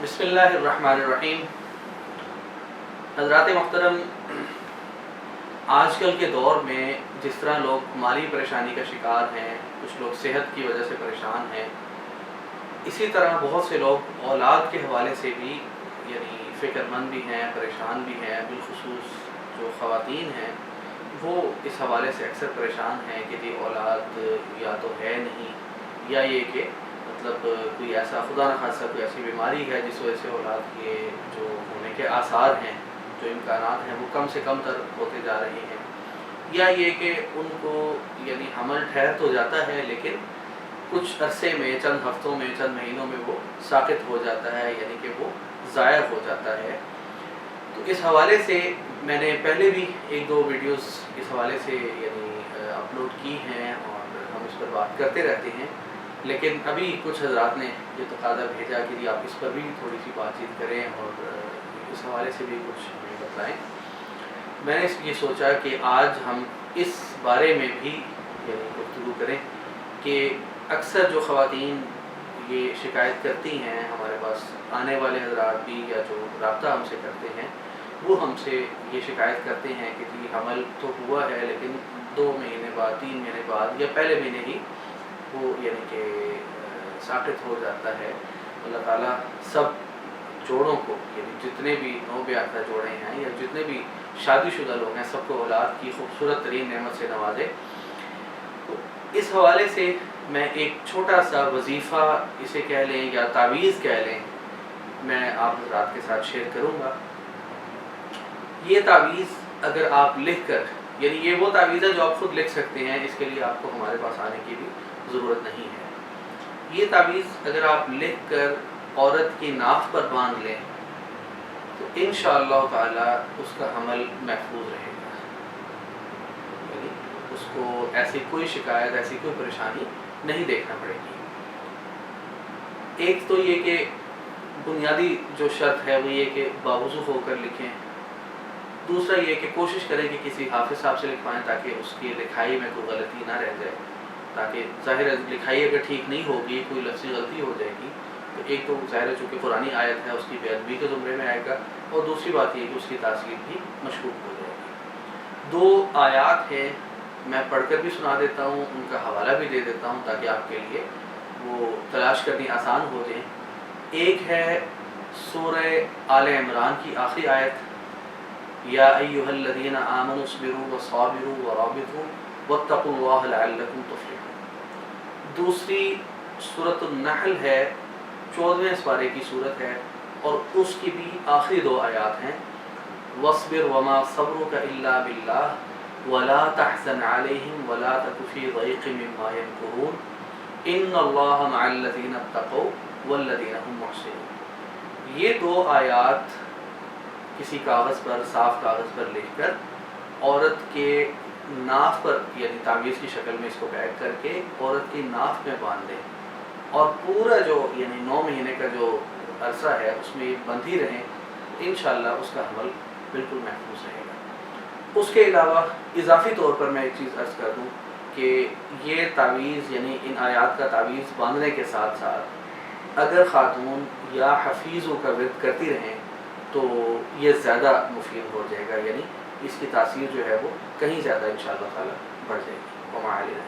بسم اللہ الرحمن الرحیم۔ حضرات محترم، آج کل کے دور میں جس طرح لوگ مالی پریشانی کا شکار ہیں، کچھ لوگ صحت کی وجہ سے پریشان ہیں، اسی طرح بہت سے لوگ اولاد کے حوالے سے بھی فکر مند بھی ہیں، پریشان بھی ہیں۔ بالخصوص جو خواتین ہیں وہ اس حوالے سے اکثر پریشان ہیں کہ جی اولاد یا تو ہے نہیں، یا یہ کہ کوئی ایسا خدا نخواستہ کوئی ایسی بیماری ہے جس وجہ سے اولاد کے جو ہونے کے آثار ہیں، جو امکانات ہیں، وہ کم سے کم تر ہوتے جا رہے ہیں، یا یہ کہ ان کو حمل ٹھہر تو جاتا ہے لیکن کچھ عرصے میں، چند ہفتوں میں، چند مہینوں میں وہ ساقط ہو جاتا ہے، کہ وہ ضائع ہو جاتا ہے۔ تو اس حوالے سے میں نے پہلے بھی ایک دو ویڈیوز اس حوالے سے اپلوڈ کی ہیں اور ہم اس پر بات کرتے رہتے ہیں، لیکن ابھی کچھ حضرات نے یہ تقاضا بھیجا کہ جی آپ اس پر بھی تھوڑی سی بات چیت کریں اور اس حوالے سے بھی کچھ ہمیں بتائیں۔ میں نے یہ سوچا کہ آج ہم اس بارے میں بھی گفتگو کریں کہ اکثر جو خواتین یہ شکایت کرتی ہیں، ہمارے پاس آنے والے حضرات بھی یا جو رابطہ ہم سے کرتے ہیں، وہ ہم سے یہ شکایت کرتے ہیں کہ جی حمل تو ہوا ہے لیکن 2 مہینے بعد، 3 مہینے بعد یا پہلے مہینے ہی وہ کہ ساقط ہو جاتا ہے۔ اللہ تعالیٰ سب جوڑوں کو، جتنے بھی نو بیافتہ جوڑے ہیں یا جتنے بھی شادی شدہ لوگ ہیں، سب کو اولاد کی خوبصورت ترین نعمت سے نوازے۔ تو اس حوالے سے میں ایک چھوٹا سا وظیفہ اسے کہہ لیں یا تعویذ کہہ لیں، میں آپ حضرات کے ساتھ شیئر کروں گا۔ یہ تعویذ اگر آپ لکھ کر، یہ وہ تعویذ ہے جو آپ خود لکھ سکتے ہیں، اس کے لیے آپ کو ہمارے پاس آنے کی بھی ضرورت نہیں ہے۔ یہ تعویذ اگر آپ لکھ کر عورت کی ناف پر باندھ لیں تو انشاءاللہ تعالی اس کا حمل محفوظ رہے گا، اس کو ایسی کوئی شکایت، ایسی کوئی پریشانی نہیں دیکھنا پڑے گی۔ ایک تو یہ کہ بنیادی جو شرط ہے وہ یہ کہ باوضو ہو کر لکھیں۔ دوسرا یہ کہ کوشش کریں کہ کسی حافظ صاحب سے لکھوائیں تاکہ اس کی لکھائی میں کوئی غلطی نہ رہ جائے، تاکہ ظاہر ہے لکھائی اگر ٹھیک نہیں ہوگی، کوئی لفظی غلطی ہو جائے گی تو ایک تو ظاہر ہے چونکہ قرآنی آیت ہے، اس کی بے ادبی کے زمرے میں آئے گا، اور دوسری بات یہ کہ اس کی تاثیر بھی مشکوک ہو جائے گی۔ 2 آیات ہیں، میں پڑھ کر بھی سنا دیتا ہوں، ان کا حوالہ بھی دے دیتا ہوں تاکہ آپ کے لیے وہ تلاش کرنی آسان ہو جائیں۔ ایک ہے سورہ آل عمران کی آخری آیت، یا ایھا الذین آمنوا اصبروا وصابروا ورابطوا واتقوا اللہ لعلکم تفلحون۔ دوسری سورۃ النحل ہے، 14ویں سپارے کی سورت ہے، اور اس کی بھی آخری 2 آیات ہیں، واصبر وما صبرک الا باللہ ولا تحزن علیہم ولا تک فی ضیق مما یمکرون ان اللہ مع الذین اتقوا والذین هم محسنون۔ یہ 2 آیات کسی کاغذ پر، صاف کاغذ پر لکھ کر عورت کے ناف پر، تعویذ کی شکل میں اس کو پیک کر کے عورت کی ناف میں باندھ دیں، اور پورا جو 9 مہینے کا جو عرصہ ہے اس میں یہ بندھی رہیں، انشاءاللہ اس کا حمل بالکل محفوظ رہے گا۔ اس کے علاوہ اضافی طور پر میں ایک چیز عرض کر دوں کہ یہ تعویذ ان آیات کا تعویذ باندھنے کے ساتھ ساتھ اگر خاتون یا حفیظوں کا ورد کرتی رہیں تو یہ زیادہ مفید ہو جائے گا، اس کی تاثیر جو ہے وہ کہیں زیادہ انشاءاللہ تعالی بڑھ جائے گی۔ وما علینا۔